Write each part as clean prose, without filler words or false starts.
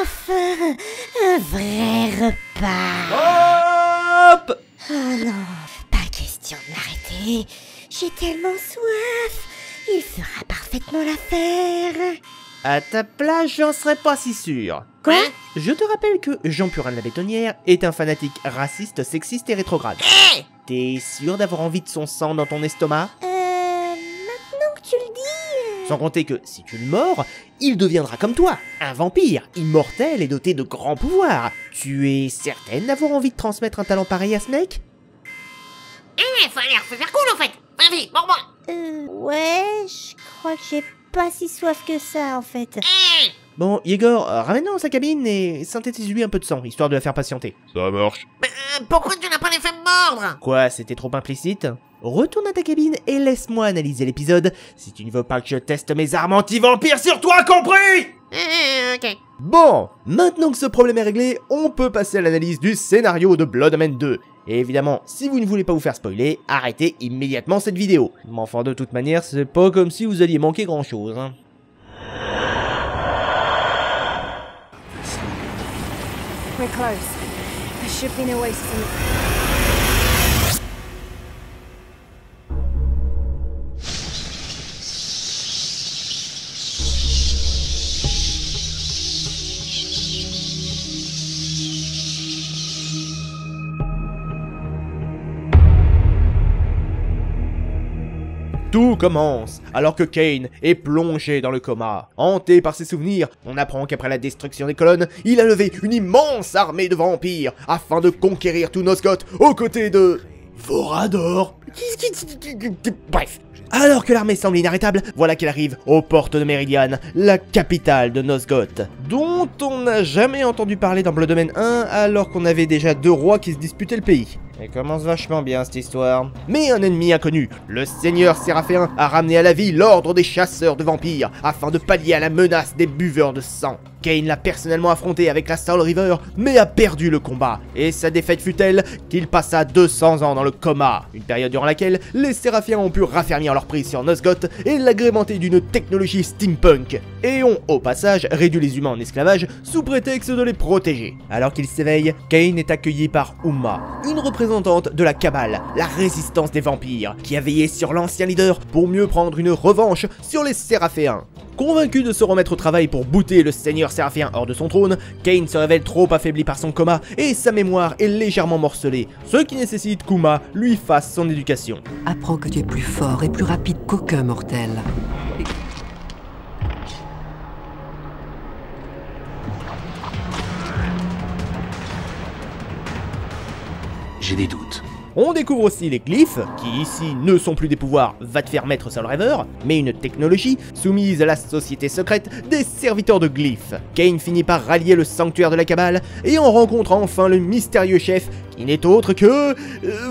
Enfin, un vrai repas. Hop! Oh non, pas question de m'arrêter. J'ai tellement soif. Il fera parfaitement l'affaire. À ta place, j'en serais pas si sûr. Quoi? Je te rappelle que Jean Purin de la Bétonnière est un fanatique raciste, sexiste et rétrograde. T'es sûr d'avoir envie de son sang dans ton estomac? Maintenant que tu le dis... Sans compter que, si tu le mords, il deviendra comme toi, un vampire, immortel et doté de grands pouvoirs. Tu es certaine d'avoir envie de transmettre un talent pareil à ce mec? Faut faire cool en fait. Vas-y, mords-moi. Ouais, je crois que j'ai pas si soif que ça en fait. Bon, Igor, ramène-le dans sa cabine et synthétise-lui un peu de sang, histoire de la faire patienter. Ça marche. Pourquoi tu n'as pas les fait mordre? Quoi, c'était trop implicite? Retourne à ta cabine et laisse-moi analyser l'épisode, si tu ne veux pas que je teste mes armes anti-vampires sur toi, compris? Ok. Bon, maintenant que ce problème est réglé, on peut passer à l'analyse du scénario de Blood Omen 2. Et évidemment, si vous ne voulez pas vous faire spoiler, arrêtez immédiatement cette vidéo. Mais enfin, de toute manière, c'est pas comme si vous alliez manquer grand-chose, hein. We're close. There should be an oasis in the... Tout commence alors que Kane est plongé dans le coma. Hanté par ses souvenirs, on apprend qu'après la destruction des colonnes, il a levé une immense armée de vampires afin de conquérir tout Nosgoth aux côtés de... Vorador. Bref. Alors que l'armée semble inarrêtable, voilà qu'elle arrive aux portes de Meridian, la capitale de Nosgoth, dont on n'a jamais entendu parler dans Blood Omen 1 alors qu'on avait déjà 2 rois qui se disputaient le pays. Elle commence vachement bien cette histoire. Mais un ennemi inconnu, le Seigneur Séraphéen, a ramené à la vie l'ordre des chasseurs de vampires afin de pallier à la menace des buveurs de sang. Kane l'a personnellement affronté avec la Soul River, mais a perdu le combat, et sa défaite fut telle qu'il passa 200 ans dans le coma, une période durant laquelle les Séraphiens ont pu raffermir leur prise sur Nosgoth et l'agrémenter d'une technologie steampunk, et ont au passage réduit les humains en esclavage sous prétexte de les protéger. Alors qu'il s'éveille, Kane est accueilli par Uma, une représentante de la Cabale, la résistance des vampires, qui a veillé sur l'ancien leader pour mieux prendre une revanche sur les Séraphéens. Convaincu de se remettre au travail pour bouter le Seigneur Séraphien hors de son trône, Kane se révèle trop affaibli par son coma et sa mémoire est légèrement morcelée, ce qui nécessite qu'Uma lui fasse son éducation. Apprends que tu es plus fort et plus rapide qu'aucun mortel. J'ai des doutes. On découvre aussi les glyphes, qui ici ne sont plus des pouvoirs va te faire maître Soul Reaver, mais une technologie soumise à la société secrète des serviteurs de glyphes. Kane finit par rallier le sanctuaire de la Cabale et en rencontre enfin le mystérieux chef qui n'est autre que...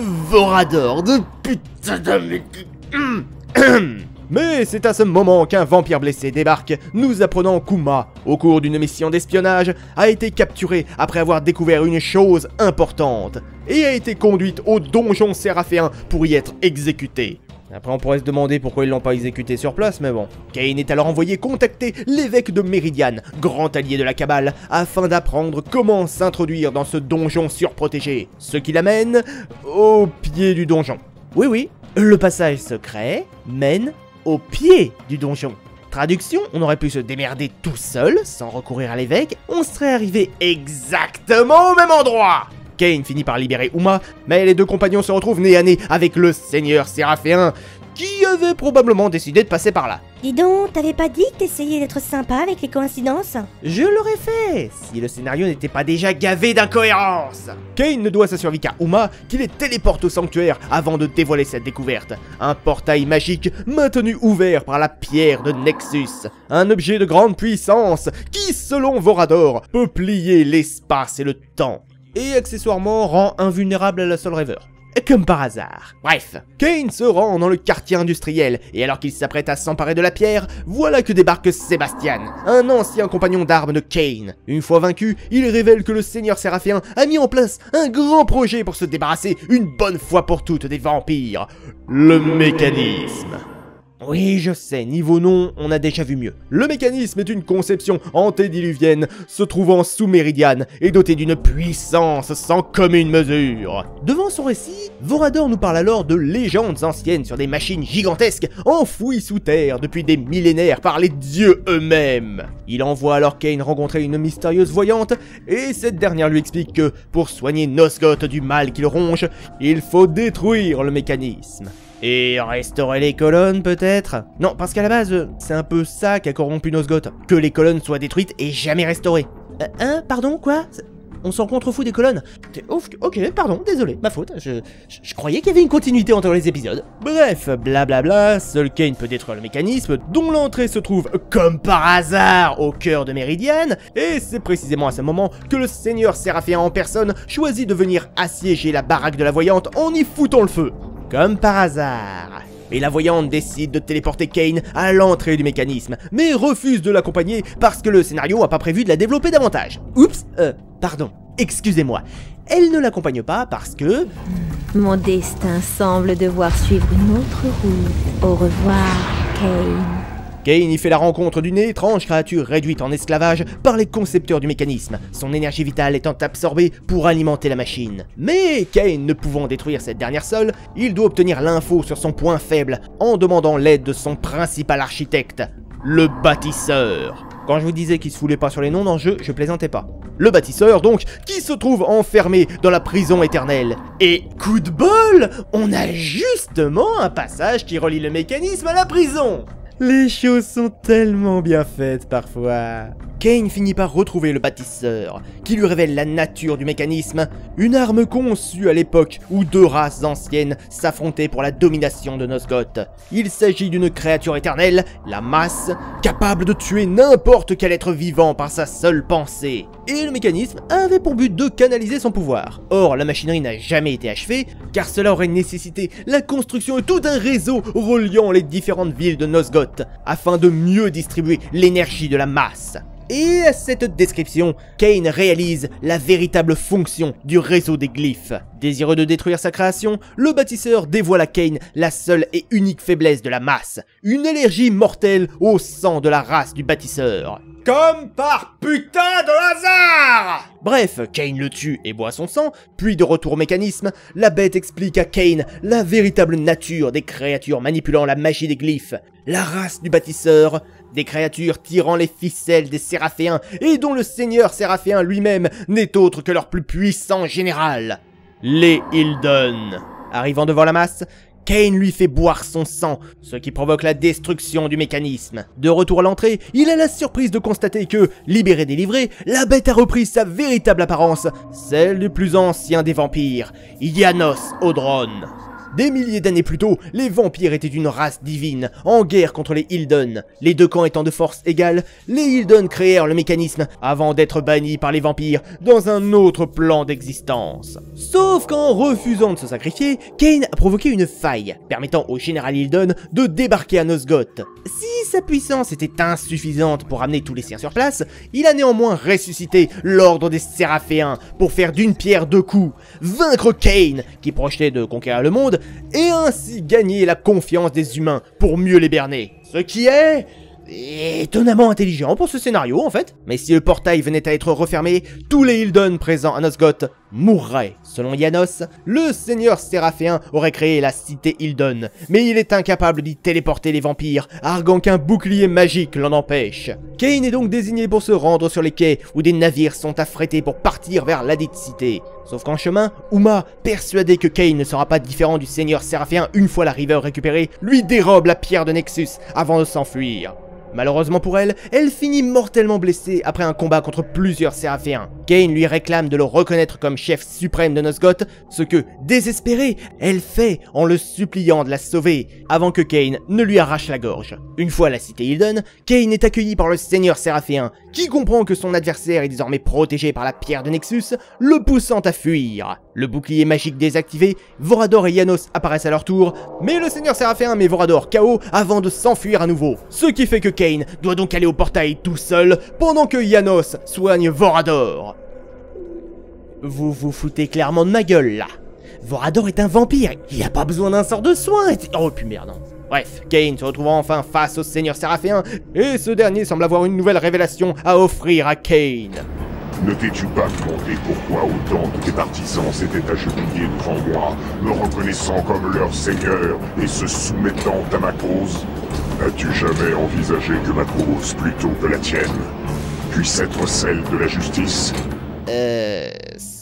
Vorador de putain de... Mais c'est à ce moment qu'un vampire blessé débarque, nous apprenant qu'Uma, au cours d'une mission d'espionnage, a été capturée après avoir découvert une chose importante, et a été conduite au donjon séraphéen pour y être exécutée. Après on pourrait se demander pourquoi ils l'ont pas exécuté sur place, mais bon. Kane est alors envoyé contacter l'évêque de Meridian, grand allié de la Cabale, afin d'apprendre comment s'introduire dans ce donjon surprotégé, ce qui l'amène au pied du donjon. Oui, le passage secret mène au pied du donjon. Traduction, on aurait pu se démerder tout seul, sans recourir à l'évêque, on serait arrivé exactement au même endroit. Kane finit par libérer Uma, mais les 2 compagnons se retrouvent nez à nez avec le Seigneur Séraphéen, qui avait probablement décidé de passer par là. Dis donc, t'avais pas dit que t'essayais d'être sympa avec les coïncidences? Je l'aurais fait, si le scénario n'était pas déjà gavé d'incohérences. Kane ne doit sa survie qu'à Uma, qui les téléporte au sanctuaire avant de dévoiler cette découverte. Un portail magique maintenu ouvert par la pierre de Nexus. Un objet de grande puissance qui, selon Vorador, peut plier l'espace et le temps. Et accessoirement rend invulnérable à la Soul Reaver. Comme par hasard. Bref, Kane se rend dans le quartier industriel, et alors qu'il s'apprête à s'emparer de la pierre, voilà que débarque Sébastien, un ancien compagnon d'armes de Kane. Une fois vaincu, il révèle que le Seigneur Séraphéen a mis en place un grand projet pour se débarrasser une bonne fois pour toutes des vampires. Le mécanisme. Oui, je sais, niveau nom, on a déjà vu mieux. Le mécanisme est une conception antédiluvienne se trouvant sous Méridiane et dotée d'une puissance sans commune mesure. Devant son récit, Vorador nous parle alors de légendes anciennes sur des machines gigantesques enfouies sous terre depuis des millénaires par les dieux eux-mêmes. Il envoie alors Kain rencontrer une mystérieuse voyante et cette dernière lui explique que pour soigner Nosgoth du mal qui le ronge, il faut détruire le mécanisme. Et restaurer les colonnes peut-être? Non, parce qu'à la base, c'est un peu ça qui a corrompu Nosgoth. Que les colonnes soient détruites et jamais restaurées. Pardon, quoi? On s'en contrefout des colonnes? Ok, pardon, désolé, ma faute. Je croyais qu'il y avait une continuité entre les épisodes. Bref, blablabla, seul Kain peut détruire le mécanisme, dont l'entrée se trouve, comme par hasard, au cœur de Méridiane, et c'est précisément à ce moment que le seigneur Séraphien en personne choisit de venir assiéger la baraque de la voyante en y foutant le feu. Comme par hasard. Et la voyante décide de téléporter Kain à l'entrée du mécanisme, mais refuse de l'accompagner parce que le scénario n'a pas prévu de la développer davantage. Oups, pardon, excusez-moi. Elle ne l'accompagne pas parce que... Mon destin semble devoir suivre une autre route. Au revoir, Kain. Kain y fait la rencontre d'une étrange créature réduite en esclavage par les concepteurs du mécanisme, son énergie vitale étant absorbée pour alimenter la machine. Mais Kain ne pouvant détruire cette dernière seule, il doit obtenir l'info sur son point faible en demandant l'aide de son principal architecte, le bâtisseur. Quand je vous disais qu'il se foulait pas sur les noms dans le jeu, je plaisantais pas. Le bâtisseur donc, qui se trouve enfermé dans la prison éternelle. Et coup de bol, on a justement un passage qui relie le mécanisme à la prison. Les choses sont tellement bien faites parfois. Kain finit par retrouver le bâtisseur, qui lui révèle la nature du mécanisme, une arme conçue à l'époque où deux races anciennes s'affrontaient pour la domination de Nosgoth. Il s'agit d'une créature éternelle, la masse, capable de tuer n'importe quel être vivant par sa seule pensée. Et le mécanisme avait pour but de canaliser son pouvoir. Or, la machinerie n'a jamais été achevée, car cela aurait nécessité la construction de tout un réseau reliant les différentes villes de Nosgoth, afin de mieux distribuer l'énergie de la masse. Et à cette description, Kain réalise la véritable fonction du réseau des glyphes. Désireux de détruire sa création, le bâtisseur dévoile à Kain la seule et unique faiblesse de la masse, une allergie mortelle au sang de la race du bâtisseur. Comme par putain de hasard! Bref, Kain le tue et boit son sang, puis de retour au mécanisme, la bête explique à Kain la véritable nature des créatures manipulant la magie des glyphes. La race du bâtisseur, des créatures tirant les ficelles des Séraphéens et dont le seigneur Séraphéen lui-même n'est autre que leur plus puissant général, les Hildon. Arrivant devant la masse, Kain lui fait boire son sang, ce qui provoque la destruction du mécanisme. De retour à l'entrée, il a la surprise de constater que, libéré délivré, la bête a repris sa véritable apparence, celle du plus ancien des vampires, Janos Audron. Des milliers d'années plus tôt, les vampires étaient une race divine, en guerre contre les Hildon. Les deux camps étant de force égale, les Hildon créèrent le mécanisme avant d'être bannis par les vampires dans un autre plan d'existence. Sauf qu'en refusant de se sacrifier, Kain a provoqué une faille, permettant au général Hildon de débarquer à Nosgoth. Si sa puissance était insuffisante pour amener tous les siens sur place, il a néanmoins ressuscité l'ordre des Séraphéens pour faire d'une pierre deux coups, vaincre Kain, qui projetait de conquérir le monde, et ainsi gagner la confiance des humains pour mieux les berner. Ce qui est étonnamment intelligent pour ce scénario en fait. Mais si le portail venait à être refermé, tous les Hildon présents à Nosgoth mourraient. Selon Janos, le seigneur Séraphéen aurait créé la cité Hildon, mais il est incapable d'y téléporter les vampires, arguant qu'un bouclier magique l'en empêche. Kain est donc désigné pour se rendre sur les quais où des navires sont affrétés pour partir vers ladite cité. Sauf qu'en chemin, Uma, persuadé que Kain ne sera pas différent du seigneur Séraphéen une fois la River récupérée, lui dérobe la pierre de Nexus avant de s'enfuir. Malheureusement pour elle, elle finit mortellement blessée après un combat contre plusieurs Séraphéens. Kain lui réclame de le reconnaître comme chef suprême de Nosgoth, ce que, désespérée, elle fait en le suppliant de la sauver, avant que Kain ne lui arrache la gorge. Une fois à la cité Hildon, Kain est accueilli par le seigneur Séraphéen, qui comprend que son adversaire est désormais protégé par la pierre de Nexus, le poussant à fuir. Le bouclier magique désactivé, Vorador et Janos apparaissent à leur tour, mais le seigneur Séraphéen met Vorador KO avant de s'enfuir à nouveau, ce qui fait que Kain doit donc aller au portail tout seul, pendant que Janos soigne Vorador. Vous vous foutez clairement de ma gueule là. Vorador est un vampire, il a pas besoin d'un sort de soin. Oh puis merde. Bref, Kane se retrouve enfin face au Seigneur Séraphéen, et ce dernier semble avoir une nouvelle révélation à offrir à Kane. Ne t'es-tu pas demandé pourquoi autant de tes partisans s'étaient agenouillés devant moi, me reconnaissant comme leur seigneur et se soumettant à ma cause? As-tu jamais envisagé que ma cause, plutôt que la tienne, puisse être celle de la justice?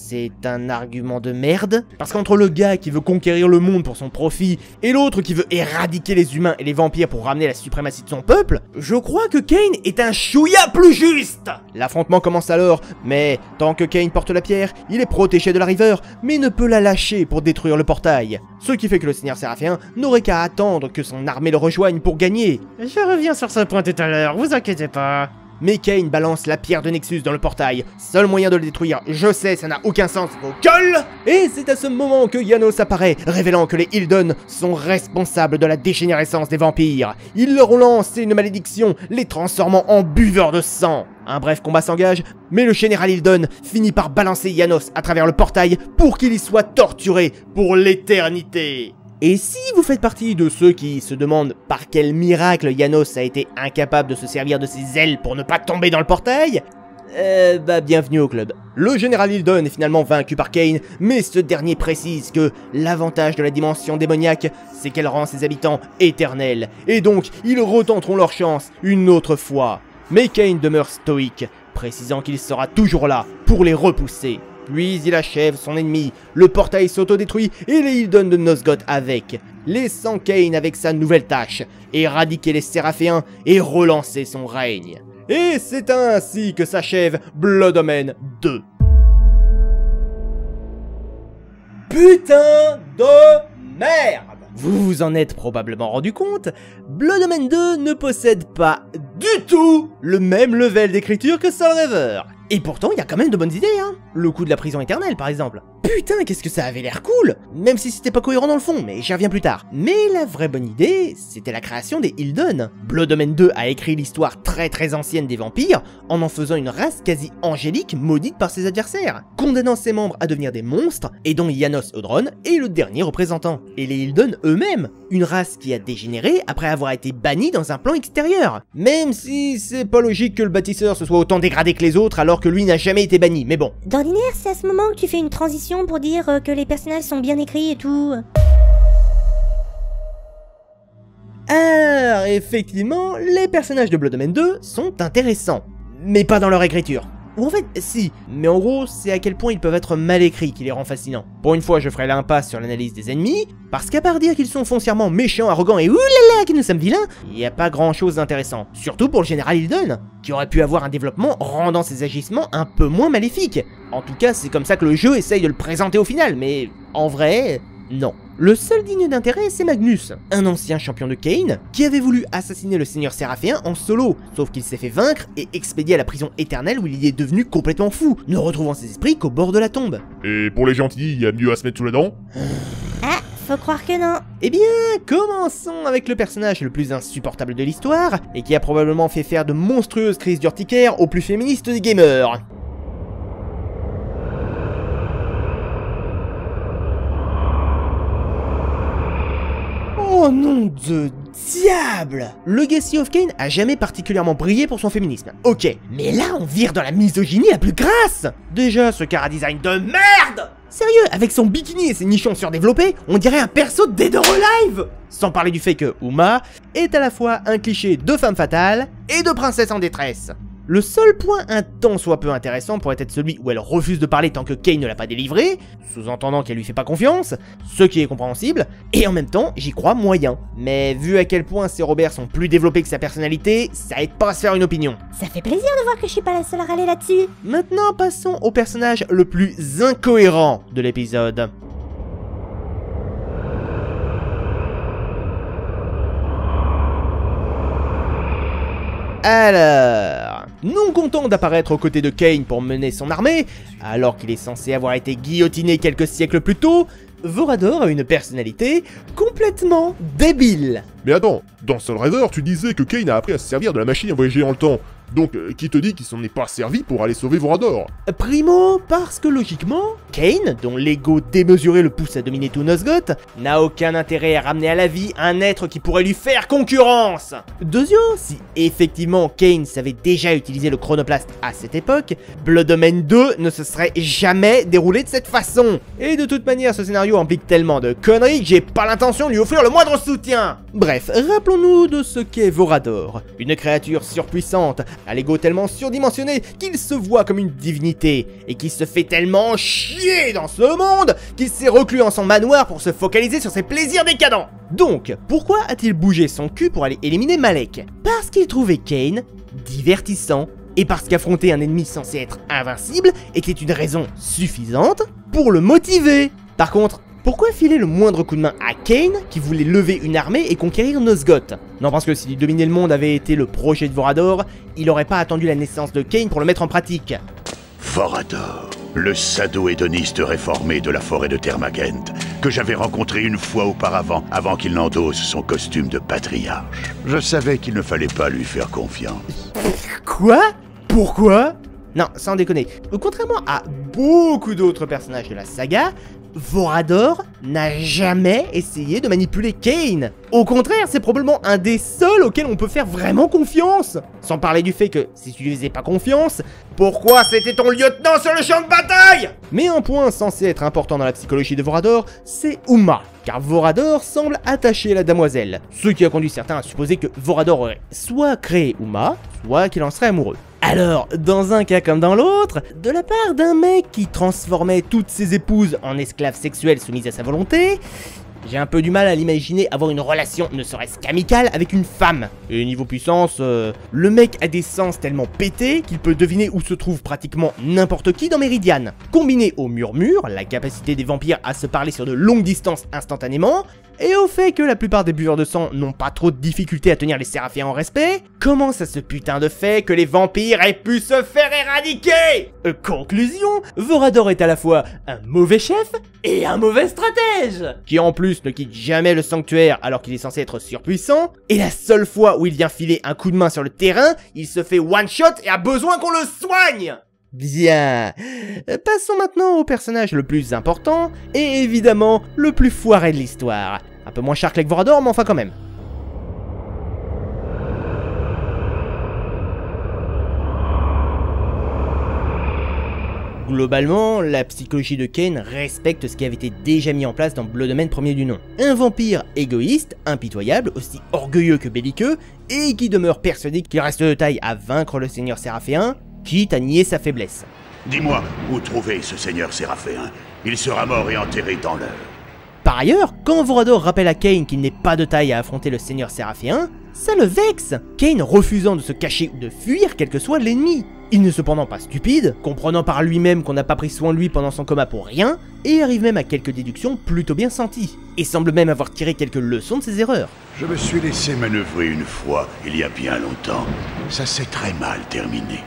C'est un argument de merde. Parce qu'entre le gars qui veut conquérir le monde pour son profit et l'autre qui veut éradiquer les humains et les vampires pour ramener la suprématie de son peuple, je crois que Kane est un chouïa plus juste. L'affrontement commence alors, mais tant que Kane porte la pierre, il est protégé de la River, mais ne peut la lâcher pour détruire le portail. Ce qui fait que le Seigneur Séraphéen n'aurait qu'à attendre que son armée le rejoigne pour gagner. Je reviens sur ce point tout à l'heure, vous inquiétez pas. Mais Kane balance la pierre de Nexus dans le portail. Seul moyen de le détruire, je sais, ça n'a aucun sens, vos gueules! Et c'est à ce moment que Janos apparaît, révélant que les Hildon sont responsables de la dégénérescence des vampires. Il leur ont lancé une malédiction, les transformant en buveurs de sang. Un bref combat s'engage, mais le général Hildon finit par balancer Janos à travers le portail pour qu'il y soit torturé pour l'éternité. Et si vous faites partie de ceux qui se demandent par quel miracle Janos a été incapable de se servir de ses ailes pour ne pas tomber dans le portail, bienvenue au club. Le général Hildon est finalement vaincu par Kane, mais ce dernier précise que l'avantage de la dimension démoniaque, c'est qu'elle rend ses habitants éternels, et donc ils retenteront leur chance une autre fois. Mais Kane demeure stoïque, précisant qu'il sera toujours là pour les repousser. Puis il achève son ennemi, le portail s'autodétruit et les Hildon de Nosgoth avec, laissant Kane avec sa nouvelle tâche, éradiquer les Séraphéens et relancer son règne. Et c'est ainsi que s'achève Blood Omen 2. Putain de merde! Vous vous en êtes probablement rendu compte, Blood Omen 2 ne possède pas du tout le même level d'écriture que Soul Reaver. Et pourtant, il y a quand même de bonnes idées, hein. Le coup de la prison éternelle, par exemple. Putain, qu'est-ce que ça avait l'air cool! Même si c'était pas cohérent dans le fond, mais j'y reviens plus tard. Mais la vraie bonne idée, c'était la création des Hildon. Blood Omen 2 a écrit l'histoire très ancienne des vampires, en faisant une race quasi angélique maudite par ses adversaires, condamnant ses membres à devenir des monstres, et dont Janos Audron est le dernier représentant. Et les Hildon eux-mêmes, une race qui a dégénéré après avoir été bannie dans un plan extérieur. Même si c'est pas logique que le bâtisseur se soit autant dégradé que les autres alors que lui n'a jamais été banni, mais bon. D'ordinaire, c'est à ce moment que tu fais une transition pour dire que les personnages sont bien écrits et tout. Alors, effectivement, les personnages de Blood Omen 2 sont intéressants, mais pas dans leur écriture. Ou en fait, si, mais en gros, c'est à quel point ils peuvent être mal écrits qui les rend fascinants. Pour une fois, je ferai l'impasse sur l'analyse des ennemis, parce qu'à part dire qu'ils sont foncièrement méchants, arrogants et oulala que nous sommes vilains, il n'y a pas grand chose d'intéressant. Surtout pour le général Hildon, qui aurait pu avoir un développement rendant ses agissements un peu moins maléfiques. En tout cas, c'est comme ça que le jeu essaye de le présenter au final, mais en vrai, non. Le seul digne d'intérêt, c'est Magnus, un ancien champion de Kane, qui avait voulu assassiner le Seigneur Séraphéen en solo, sauf qu'il s'est fait vaincre et expédié à la prison éternelle où il y est devenu complètement fou, ne retrouvant ses esprits qu'au bord de la tombe. Et pour les gentils, il y a mieux à se mettre sous la dent? Ah, faut croire que non. Eh bien, commençons avec le personnage le plus insupportable de l'histoire, et qui a probablement fait faire de monstrueuses crises d'urticaire aux plus féministes des gamers. Oh nom de diable! Le Legacy of Kain a jamais particulièrement brillé pour son féminisme. Ok, mais là on vire dans la misogynie la plus grasse! Déjà, ce chara-design de merde! Sérieux, avec son bikini et ses nichons surdéveloppés, on dirait un perso de Dead or Alive! Sans parler du fait que Uma est à la fois un cliché de femme fatale et de princesse en détresse. Le seul point un tant soit peu intéressant pourrait être celui où elle refuse de parler tant que Kain ne l'a pas délivré, sous-entendant qu'elle lui fait pas confiance, ce qui est compréhensible, et en même temps, j'y crois moyen. Mais vu à quel point ses Robert sont plus développés que sa personnalité, ça aide pas à se faire une opinion. Ça fait plaisir de voir que je suis pas la seule à râler là-dessus. Maintenant, passons au personnage le plus incohérent de l'épisode. Alors, non content d'apparaître aux côtés de Kain pour mener son armée, alors qu'il est censé avoir été guillotiné quelques siècles plus tôt, Vorador a une personnalité complètement débile. Mais attends, dans Soul Reaver, tu disais que Kain a appris à se servir de la machine à voyager dans le temps. Donc, qui te dit qu'il s'en est pas servi pour aller sauver Vorador? Primo, parce que logiquement, Kain, dont l'ego démesuré le pousse à dominer tout Nosgoth, n'a aucun intérêt à ramener à la vie un être qui pourrait lui faire concurrence. Deuxièmement, si effectivement Kain savait déjà utiliser le chronoplast à cette époque, Blood Omen 2 ne se serait jamais déroulé de cette façon. Et de toute manière, ce scénario implique tellement de conneries que j'ai pas l'intention de lui offrir le moindre soutien. Bref, rappelons-nous de ce qu'est Vorador. Une créature surpuissante, à l'ego tellement surdimensionné qu'il se voit comme une divinité, et qui se fait tellement chier dans ce monde qu'il s'est reclus en son manoir pour se focaliser sur ses plaisirs décadents. Donc, pourquoi a-t-il bougé son cul pour aller éliminer Malek? Parce qu'il trouvait Kain divertissant, et parce qu'affronter un ennemi censé être invincible était une raison suffisante pour le motiver. Par contre, pourquoi filer le moindre coup de main à Kain qui voulait lever une armée et conquérir Nosgoth? Non, parce que si dominer le monde avait été le projet de Vorador, il aurait pas attendu la naissance de Kain pour le mettre en pratique. Vorador, le sado-hédoniste réformé de la forêt de Termagant, que j'avais rencontré une fois auparavant, avant qu'il n'endosse son costume de patriarche. Je savais qu'il ne fallait pas lui faire confiance. Quoi? Pourquoi? Non, sans déconner. Contrairement à beaucoup d'autres personnages de la saga, Vorador n'a jamais essayé de manipuler Kain. Au contraire, c'est probablement un des seuls auxquels on peut faire vraiment confiance. Sans parler du fait que, si tu lui faisais pas confiance, pourquoi c'était ton lieutenant sur le champ de bataille? Mais un point censé être important dans la psychologie de Vorador, c'est Uma. Car Vorador semble attacher la damoiselle. Ce qui a conduit certains à supposer que Vorador aurait soit créé Uma, soit qu'il en serait amoureux. Alors, dans un cas comme dans l'autre, de la part d'un mec qui transformait toutes ses épouses en esclaves sexuels soumises à sa volonté, j'ai un peu du mal à l'imaginer avoir une relation ne serait-ce qu'amicale avec une femme. Et niveau puissance, le mec a des sens tellement pétés qu'il peut deviner où se trouve pratiquement n'importe qui dans Meridian. Combiné au murmure, la capacité des vampires à se parler sur de longues distances instantanément, et au fait que la plupart des buveurs de sang n'ont pas trop de difficultés à tenir les Séraphiens en respect, comment ça se putain de fait que les vampires aient pu se faire éradiquer? Conclusion, Vorador est à la fois un mauvais chef et un mauvais stratège, qui en plus ne quitte jamais le sanctuaire alors qu'il est censé être surpuissant, et la seule fois où il vient filer un coup de main sur le terrain, il se fait one-shot et a besoin qu'on le soigne. Bien, passons maintenant au personnage le plus important, et évidemment le plus foiré de l'histoire. Un peu moins charclé que Vorador, mais enfin quand même. Globalement, la psychologie de Kain respecte ce qui avait été déjà mis en place dans Blood Omen premier du nom. Un vampire égoïste, impitoyable, aussi orgueilleux que belliqueux, et qui demeure persuadé qu'il reste de taille à vaincre le Seigneur Séraphéen, quitte à nier sa faiblesse. Dis-moi, où trouver ce seigneur Séraphéen? Il sera mort et enterré dans l'heure. Par ailleurs, quand Vorador rappelle à Kain qu'il n'est pas de taille à affronter le Seigneur Séraphéen, ça le vexe, Kain refusant de se cacher ou de fuir quel que soit l'ennemi. Il n'est cependant pas stupide, comprenant par lui-même qu'on n'a pas pris soin de lui pendant son coma pour rien, et arrive même à quelques déductions plutôt bien senties, et semble même avoir tiré quelques leçons de ses erreurs. Je me suis laissé manœuvrer une fois, il y a bien longtemps. Ça s'est très mal terminé.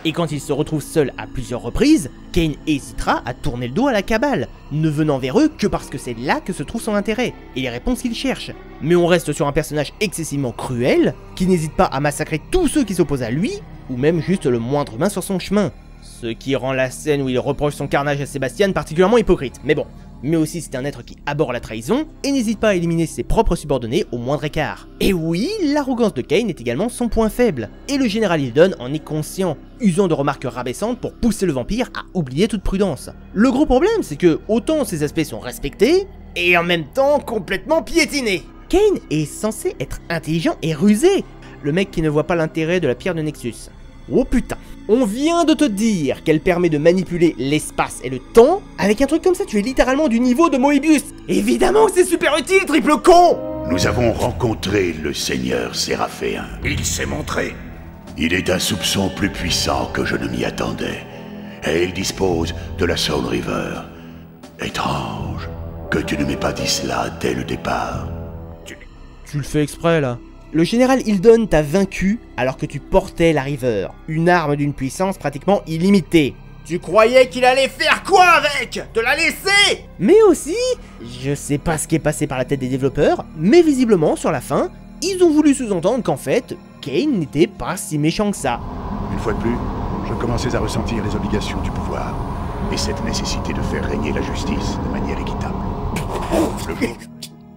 Et quand il se retrouve seul à plusieurs reprises, Kain hésitera à tourner le dos à la cabale, ne venant vers eux que parce que c'est là que se trouve son intérêt, et les réponses qu'il cherche. Mais on reste sur un personnage excessivement cruel, qui n'hésite pas à massacrer tous ceux qui s'opposent à lui, ou même juste le moindre humain sur son chemin. Ce qui rend la scène où il reproche son carnage à Sébastien particulièrement hypocrite, mais bon. Mais aussi c'est un être qui abhorre la trahison, et n'hésite pas à éliminer ses propres subordonnés au moindre écart. Et oui, l'arrogance de Kain est également son point faible, et le général Hildon en est conscient, usant de remarques rabaissantes pour pousser le vampire à oublier toute prudence. Le gros problème, c'est que autant ces aspects sont respectés, et en même temps complètement piétinés. Kain est censé être intelligent et rusé, le mec qui ne voit pas l'intérêt de la pierre de Nexus. Oh putain, on vient de te dire qu'elle permet de manipuler l'espace et le temps. Avec un truc comme ça, tu es littéralement du niveau de Moebius. Évidemment que c'est super utile, triple con. Nous avons rencontré le Seigneur Séraphéen. Il s'est montré. Il est d'un soupçon plus puissant que je ne m'y attendais. Et il dispose de la Soul River. Étrange que tu ne m'aies pas dit cela dès le départ. Tu le fais exprès là. Le général Hildon t'a vaincu alors que tu portais la River, une arme d'une puissance pratiquement illimitée. Tu croyais qu'il allait faire quoi avec? Te la laisser? Mais aussi, je sais pas ce qui est passé par la tête des développeurs, mais visiblement sur la fin, ils ont voulu sous-entendre qu'en fait, Kain n'était pas si méchant que ça. Une fois de plus, je commençais à ressentir les obligations du pouvoir et cette nécessité de faire régner la justice de manière équitable.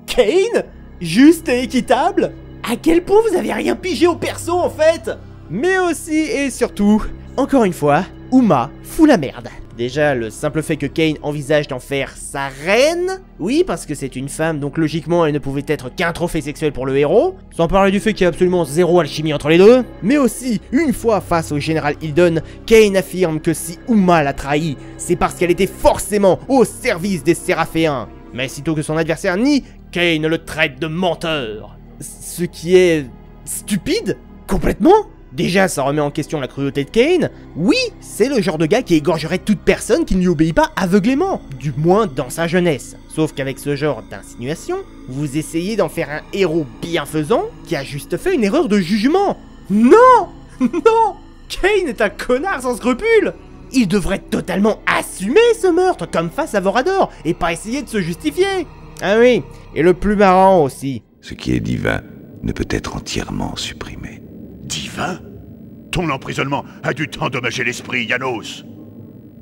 Kane? Juste et équitable? À quel point vous avez rien pigé au perso en fait? Mais aussi et surtout, encore une fois, Uma fout la merde. Déjà, le simple fait que Kane envisage d'en faire sa reine, oui, parce que c'est une femme, donc logiquement elle ne pouvait être qu'un trophée sexuel pour le héros, sans parler du fait qu'il y a absolument zéro alchimie entre les deux, mais aussi, une fois face au général Hildon, Kane affirme que si Uma l'a trahi, c'est parce qu'elle était forcément au service des Séraphéens. Mais sitôt que son adversaire nie, Kane le traite de menteur. Ce qui est... stupide? Complètement? Déjà, ça remet en question la cruauté de Kane. Oui, c'est le genre de gars qui égorgerait toute personne qui ne lui obéit pas aveuglément, du moins dans sa jeunesse. Sauf qu'avec ce genre d'insinuation, vous essayez d'en faire un héros bienfaisant qui a juste fait une erreur de jugement. Non! Non! Kane est un connard sans scrupules! Il devrait totalement assumer ce meurtre comme face à Vorador et pas essayer de se justifier. Ah oui, et le plus marrant aussi. Ce qui est divin ne peut être entièrement supprimé. Divin? Ton emprisonnement a dû t'endommager l'esprit, Janos.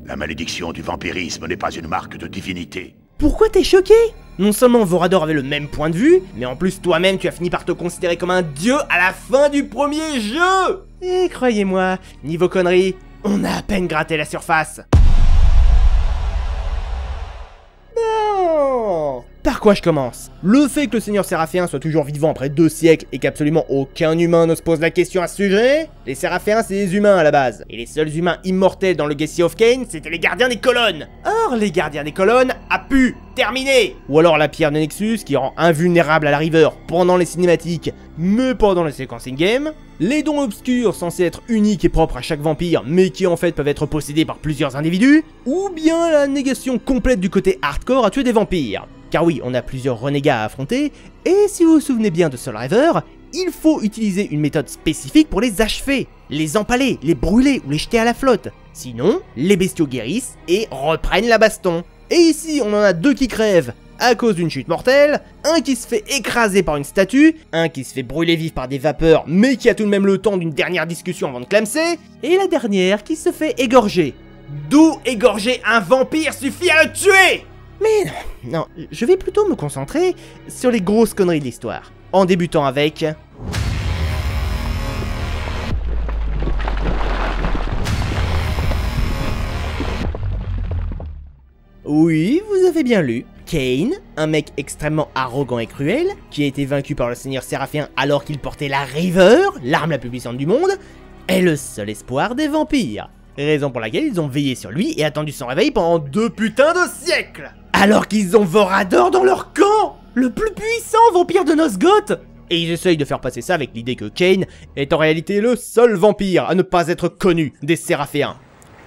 La malédiction du vampirisme n'est pas une marque de divinité. Pourquoi t'es choqué? Non seulement Vorador avait le même point de vue, mais en plus toi-même tu as fini par te considérer comme un dieu à la fin du premier jeu. Et croyez-moi, niveau conneries, on a à peine gratté la surface. Non! Par quoi je commence? Le fait que le Seigneur Séraphéen soit toujours vivant après 2 siècles et qu'absolument aucun humain ne se pose la question à ce sujet? Les Séraphéens c'est des humains à la base, et les seuls humains immortels dans le Legacy of Kain c'était les gardiens des colonnes. Or les gardiens des colonnes a pu terminer. Ou alors la pierre de Nexus qui rend invulnérable à la River pendant les cinématiques, mais pas dans les séquences in-game. Les dons obscurs censés être uniques et propres à chaque vampire, mais qui en fait peuvent être possédés par plusieurs individus. Ou bien la négation complète du côté hardcore à tuer des vampires. Car oui, on a plusieurs renégats à affronter, et si vous vous souvenez bien de Soul River, il faut utiliser une méthode spécifique pour les achever, les empaler, les brûler ou les jeter à la flotte. Sinon, les bestiaux guérissent et reprennent la baston. Et ici, on en a 2 qui crèvent à cause d'une chute mortelle, un qui se fait écraser par une statue, un qui se fait brûler vif par des vapeurs mais qui a tout de même le temps d'une dernière discussion avant de clamser, et la dernière qui se fait égorger. D'où égorger un vampire suffit à le tuer! Mais non, je vais plutôt me concentrer sur les grosses conneries de l'histoire, en débutant avec... Oui, vous avez bien lu. Kain, un mec extrêmement arrogant et cruel, qui a été vaincu par le Seigneur Séraphien alors qu'il portait la River, l'arme la plus puissante du monde, est le seul espoir des vampires. Raison pour laquelle ils ont veillé sur lui et attendu son réveil pendant 2 putains de siècles. Alors qu'ils ont Vorador dans leur camp, le plus puissant vampire de Nosgoth. Et ils essayent de faire passer ça avec l'idée que Kain est en réalité le seul vampire à ne pas être connu des Séraphéens.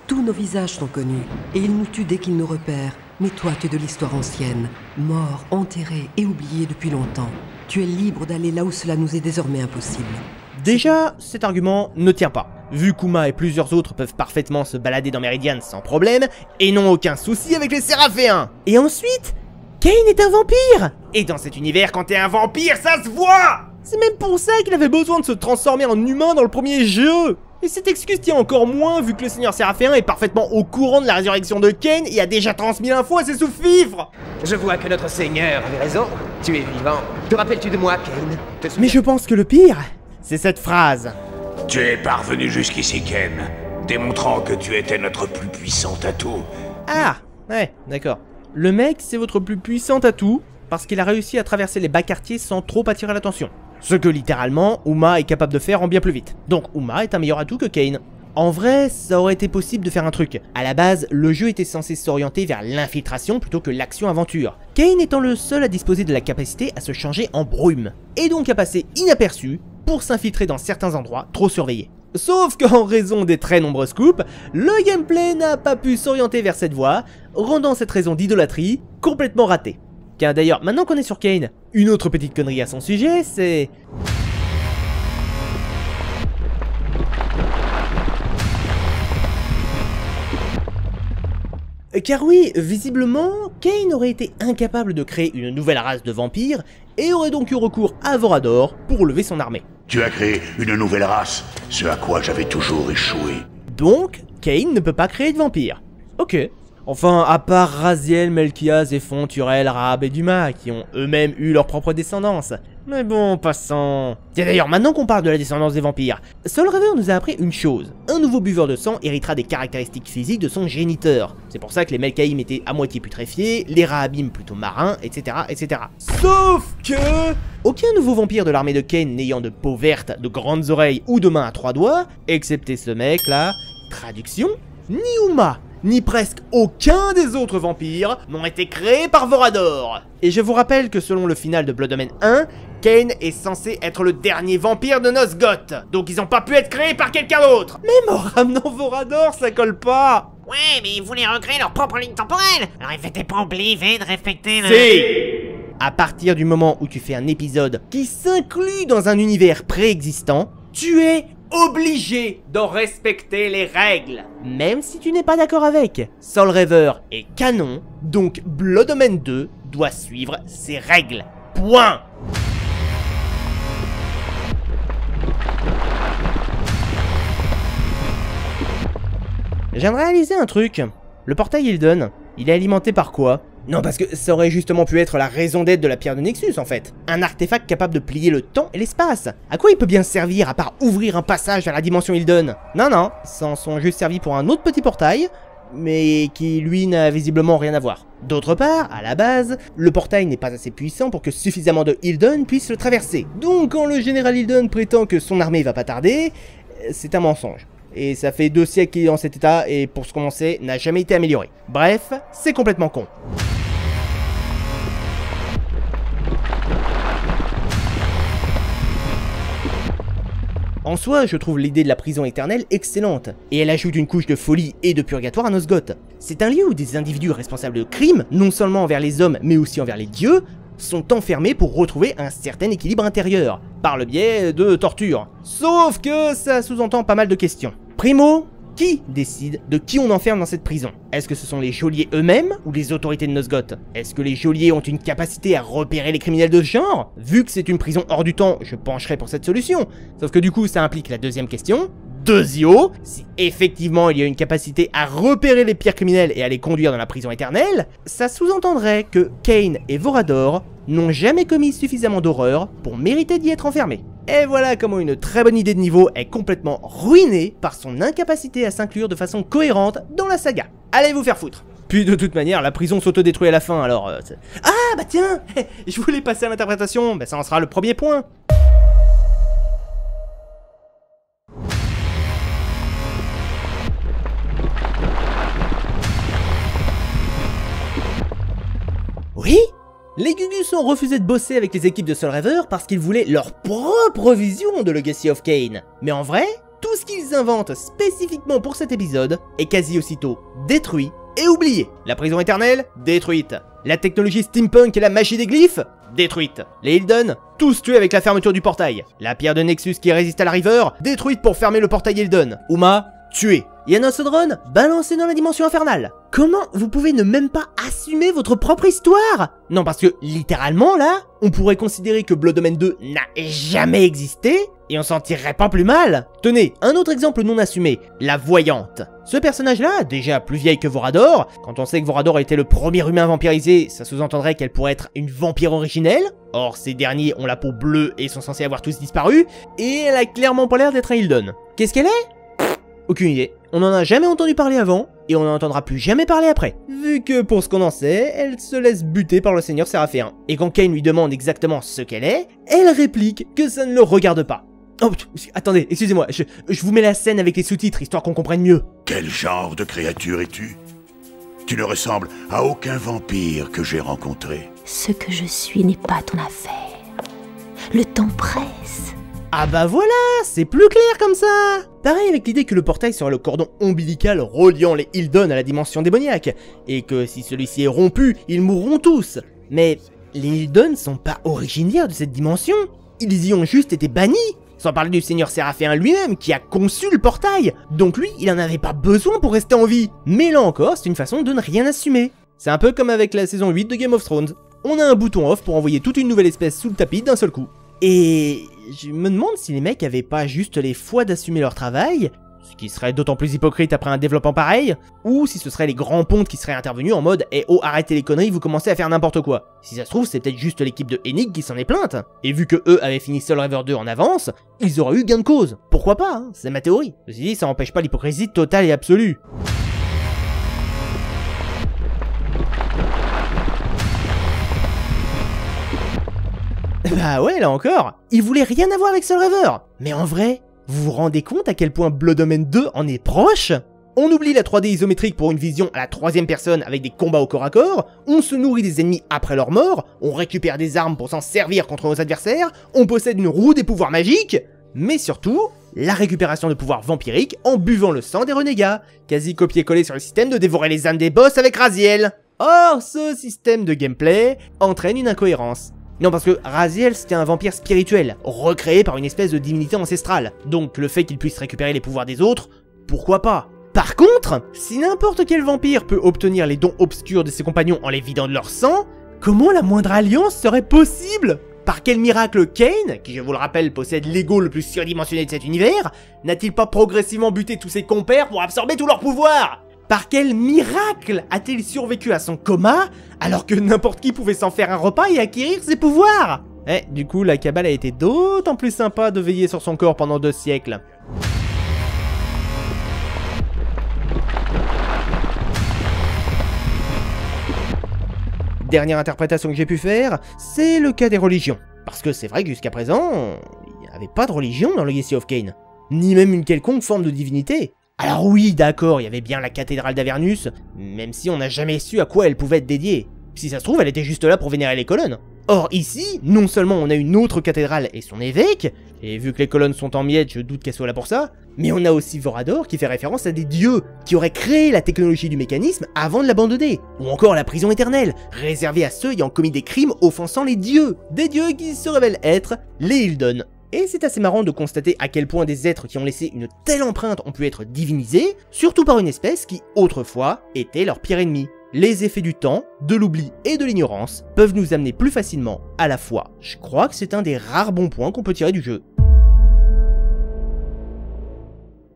Tous nos visages sont connus, et ils nous tuent dès qu'ils nous repèrent. Mais toi, tu es de l'histoire ancienne, mort, enterré et oublié depuis longtemps. Tu es libre d'aller là où cela nous est désormais impossible. Déjà, cet argument ne tient pas. Vu qu'Uma et plusieurs autres peuvent parfaitement se balader dans Meridian sans problème, et n'ont aucun souci avec les Séraphéens. Et ensuite, Kain est un vampire. Et dans cet univers, quand t'es un vampire, ça se voit. C'est même pour ça qu'il avait besoin de se transformer en humain dans le premier jeu. Et cette excuse tient encore moins vu que le Seigneur Séraphéen est parfaitement au courant de la résurrection de Kain et a déjà transmis l'info à ses sous-fifres. Je vois que notre Seigneur avait raison. Tu es vivant. Te rappelles-tu de moi, Kain? Mais je pense que le pire, c'est cette phrase. Tu es parvenu jusqu'ici, Kain, démontrant que tu étais notre plus puissant atout. Ah, ouais, d'accord. Le mec, c'est votre plus puissant atout parce qu'il a réussi à traverser les bas quartiers sans trop attirer l'attention. Ce que littéralement, Uma est capable de faire en bien plus vite. Donc Uma est un meilleur atout que Kain. En vrai, ça aurait été possible de faire un truc. À la base, le jeu était censé s'orienter vers l'infiltration plutôt que l'action-aventure. Kain étant le seul à disposer de la capacité à se changer en brume, et donc à passer inaperçu pour s'infiltrer dans certains endroits trop surveillés. Sauf qu'en raison des très nombreux scoops, le gameplay n'a pas pu s'orienter vers cette voie, rendant cette raison d'idolâtrie complètement ratée. Car d'ailleurs, maintenant qu'on est sur Kain, une autre petite connerie à son sujet, c'est... Car oui, visiblement, Kain aurait été incapable de créer une nouvelle race de vampires et aurait donc eu recours à Vorador pour lever son armée. Tu as créé une nouvelle race, ce à quoi j'avais toujours échoué. Donc, Kain ne peut pas créer de vampires. Ok. Enfin, à part Raziel, Melchias, Zéphon, Turel, Rahab et Dumas, qui ont eux-mêmes eu leur propre descendance. Mais bon, passons. Tiens d'ailleurs, maintenant qu'on parle de la descendance des vampires, Soul Reaver nous a appris une chose. Un nouveau buveur de sang héritera des caractéristiques physiques de son géniteur. C'est pour ça que les Melkaïm étaient à moitié putréfiés, les Rahabim plutôt marins, etc., etc. Sauf que... aucun nouveau vampire de l'armée de Kain n'ayant de peau verte, de grandes oreilles ou de mains à 3 doigts, excepté ce mec là, traduction, ni Uma, ni presque aucun des autres vampires n'ont été créés par Vorador. Et je vous rappelle que selon le final de Blood Omen 1, Kain est censé être le dernier vampire de Nosgoth, donc ils ont pas pu être créés par quelqu'un d'autre. Même en ramenant Vorador, ça colle pas. Ouais, mais ils voulaient recréer leur propre ligne temporelle. Alors ils étaient pas obligés de respecter le... Si. À partir du moment où tu fais un épisode qui s'inclut dans un univers préexistant, tu es obligé d'en respecter les règles. Même si tu n'es pas d'accord avec. Soul Reaver est canon, donc Blood Omen 2 doit suivre ses règles. Point. Je viens de réaliser un truc. Le portail Ilden, il est alimenté par quoi? Non, parce que ça aurait justement pu être la raison d'être de la pierre de Nexus, en fait. Un artefact capable de plier le temps et l'espace. À quoi il peut bien servir, à part ouvrir un passage vers la dimension Ilden? Non, non, s'en sont juste servis pour un autre petit portail, mais qui, lui, n'a visiblement rien à voir. D'autre part, à la base, le portail n'est pas assez puissant pour que suffisamment de Ilden puissent le traverser. Donc, quand le général Ilden prétend que son armée va pas tarder, c'est un mensonge. Et ça fait 2 siècles qu'il est dans cet état, et pour se commencer, n'a jamais été amélioré. Bref, c'est complètement con. En soi, je trouve l'idée de la prison éternelle excellente, et elle ajoute une couche de folie et de purgatoire à Nosgoth. C'est un lieu où des individus responsables de crimes, non seulement envers les hommes, mais aussi envers les dieux, sont enfermés pour retrouver un certain équilibre intérieur, par le biais de torture. Sauf que ça sous-entend pas mal de questions. Primo, qui décide de qui on enferme dans cette prison? Est-ce que ce sont les geôliers eux-mêmes ou les autorités de Nosgoth? Est-ce que les geôliers ont une capacité à repérer les criminels de ce genre? Vu que c'est une prison hors du temps, je pencherai pour cette solution. Sauf que du coup, ça implique la deuxième question. Deuxio, si effectivement il y a une capacité à repérer les pires criminels et à les conduire dans la prison éternelle, ça sous-entendrait que Kain et Vorador n'ont jamais commis suffisamment d'horreur pour mériter d'y être enfermés. Et voilà comment une très bonne idée de niveau est complètement ruinée par son incapacité à s'inclure de façon cohérente dans la saga. Allez vous faire foutre. Puis de toute manière, la prison s'autodétruit à la fin, alors... Ah bah tiens, je voulais passer à l'interprétation, bah ça en sera le premier point. Oui, les Gugus ont refusé de bosser avec les équipes de Soul Reaver parce qu'ils voulaient leur propre vision de Legacy of Kain. Mais en vrai, tout ce qu'ils inventent spécifiquement pour cet épisode est quasi aussitôt détruit et oublié. La prison éternelle, détruite. La technologie steampunk et la magie des glyphes, détruite. Les Ilden, tous tués avec la fermeture du portail. La pierre de Nexus qui résiste à la River, détruite pour fermer le portail Ilden. Uma, tué. Yanosodron, balancé dans la dimension infernale. Comment vous pouvez ne même pas assumer votre propre histoire? Non, parce que, littéralement, là, on pourrait considérer que Blood Omen 2 n'a jamais existé, et on s'en tirerait pas plus mal. Tenez, un autre exemple non assumé, la Voyante. Ce personnage-là, déjà plus vieille que Vorador, quand on sait que Vorador était le premier humain vampirisé, ça sous-entendrait qu'elle pourrait être une vampire originelle. Or, ces derniers ont la peau bleue et sont censés avoir tous disparu, et elle a clairement pas l'air d'être un Ilden. Qu'est-ce qu'elle est? Aucune idée. On n'en a jamais entendu parler avant, et on n'en entendra plus jamais parler après. Vu que, pour ce qu'on en sait, elle se laisse buter par le Seigneur Séraphéen. Et quand Kain lui demande exactement ce qu'elle est, elle réplique que ça ne le regarde pas. Oh, attendez, excusez-moi, je vous mets la scène avec les sous-titres, histoire qu'on comprenne mieux. Quel genre de créature es-tu? Tu ne ressembles à aucun vampire que j'ai rencontré. Ce que je suis n'est pas ton affaire. Le temps presse. Ah bah voilà, c'est plus clair comme ça. Pareil avec l'idée que le portail serait le cordon ombilical reliant les Ilden à la dimension démoniaque, et que si celui-ci est rompu, ils mourront tous. Mais les Ilden sont pas originaires de cette dimension, ils y ont juste été bannis. Sans parler du Seigneur Séraphéen lui-même, qui a conçu le portail. Donc lui, il en avait pas besoin pour rester en vie. Mais là encore, c'est une façon de ne rien assumer. C'est un peu comme avec la saison 8 de Game of Thrones. On a un bouton off pour envoyer toute une nouvelle espèce sous le tapis d'un seul coup. Et je me demande si les mecs avaient pas juste les foi d'assumer leur travail, ce qui serait d'autant plus hypocrite après un développement pareil, ou si ce seraient les grands pontes qui seraient intervenus en mode « Eh oh, arrêtez les conneries, vous commencez à faire n'importe quoi ». Si ça se trouve, c'est peut-être juste l'équipe de Enix qui s'en est plainte, et vu que eux avaient fini Soul River 2 en avance, ils auraient eu gain de cause. Pourquoi pas, hein, c'est ma théorie. Ceci dit, ça n'empêche pas l'hypocrisie totale et absolue. Bah ouais, là encore, ils voulaient rien avoir avec Soul River. Mais en vrai, vous vous rendez compte à quel point Blood Omen 2 en est proche? On oublie la 3D isométrique pour une vision à la 3ème personne avec des combats au corps à corps, on se nourrit des ennemis après leur mort, on récupère des armes pour s'en servir contre nos adversaires, on possède une roue des pouvoirs magiques, mais surtout, la récupération de pouvoirs vampiriques en buvant le sang des renégats, quasi copié-collé sur le système de dévorer les âmes des boss avec Raziel. Or, ce système de gameplay entraîne une incohérence. Non, parce que Raziel c'était un vampire spirituel, recréé par une espèce de divinité ancestrale, donc le fait qu'il puisse récupérer les pouvoirs des autres, pourquoi pas? Par contre, si n'importe quel vampire peut obtenir les dons obscurs de ses compagnons en les vidant de leur sang, comment la moindre alliance serait possible? Par quel miracle Kain, qui je vous le rappelle possède l'ego le plus surdimensionné de cet univers, n'a-t-il pas progressivement buté tous ses compères pour absorber tous leurs pouvoirs? Par quel miracle a-t-il survécu à son coma, alors que n'importe qui pouvait s'en faire un repas et acquérir ses pouvoirs? Du coup, la cabale a été d'autant plus sympa de veiller sur son corps pendant 2 siècles. Dernière interprétation que j'ai pu faire, c'est le cas des religions. Parce que c'est vrai que jusqu'à présent, il n'y avait pas de religion dans Legacy of Kain. Ni même une quelconque forme de divinité. Alors oui, d'accord, il y avait bien la cathédrale d'Avernus, même si on n'a jamais su à quoi elle pouvait être dédiée. Si ça se trouve, elle était juste là pour vénérer les colonnes. Or ici, non seulement on a une autre cathédrale et son évêque, et vu que les colonnes sont en miettes, je doute qu'elle soit là pour ça, mais on a aussi Vorador qui fait référence à des dieux qui auraient créé la technologie du mécanisme avant de l'abandonner, ou encore la prison éternelle, réservée à ceux ayant commis des crimes offensant les dieux, des dieux qui se révèlent être les Hildon. Et c'est assez marrant de constater à quel point des êtres qui ont laissé une telle empreinte ont pu être divinisés, surtout par une espèce qui, autrefois, était leur pire ennemi. Les effets du temps, de l'oubli et de l'ignorance peuvent nous amener plus facilement à la foi. Je crois que c'est un des rares bons points qu'on peut tirer du jeu.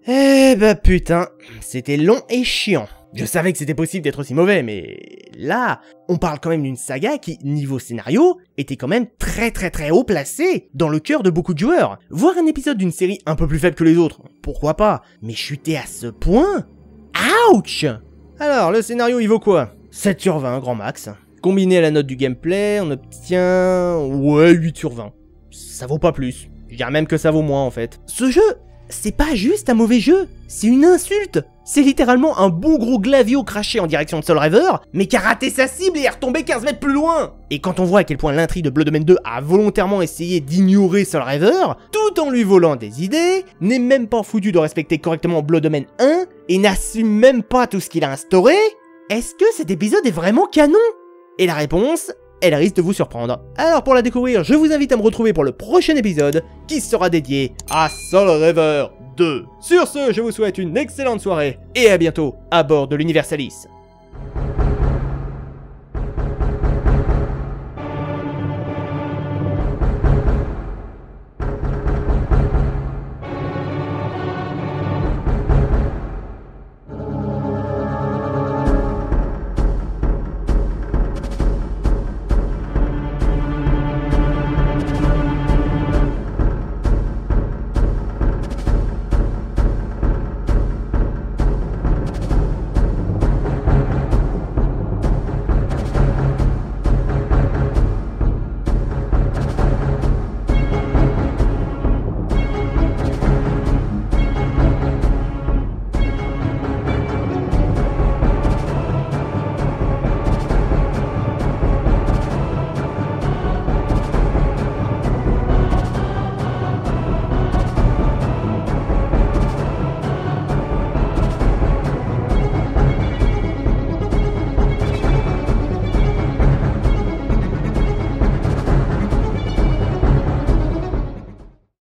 Eh bah putain, c'était long et chiant. Je savais que c'était possible d'être aussi mauvais, mais là, on parle quand même d'une saga qui, niveau scénario, était quand même très haut placée dans le cœur de beaucoup de joueurs. Voir un épisode d'une série un peu plus faible que les autres, pourquoi pas, mais chuter à ce point? Ouch! Alors, le scénario il vaut quoi? 7 sur 20, grand max. Combiné à la note du gameplay, on obtient... ouais, 8 sur 20. Ça vaut pas plus. Je dirais même que ça vaut moins en fait. Ce jeu, c'est pas juste un mauvais jeu, c'est une insulte. C'est littéralement un bon gros glavio craché en direction de Soul River, mais qui a raté sa cible et est retombé 15 mètres plus loin. Et quand on voit à quel point l'intrigue de Blood Omen 2 a volontairement essayé d'ignorer Soul River, tout en lui volant des idées, n'est même pas foutu de respecter correctement Blood Omen 1, et n'assume même pas tout ce qu'il a instauré, est-ce que cet épisode est vraiment canon? Et la réponse, elle risque de vous surprendre. Alors pour la découvrir, je vous invite à me retrouver pour le prochain épisode, qui sera dédié à Soul River 2. Sur ce, je vous souhaite une excellente soirée, et à bientôt à bord de l'Universalis.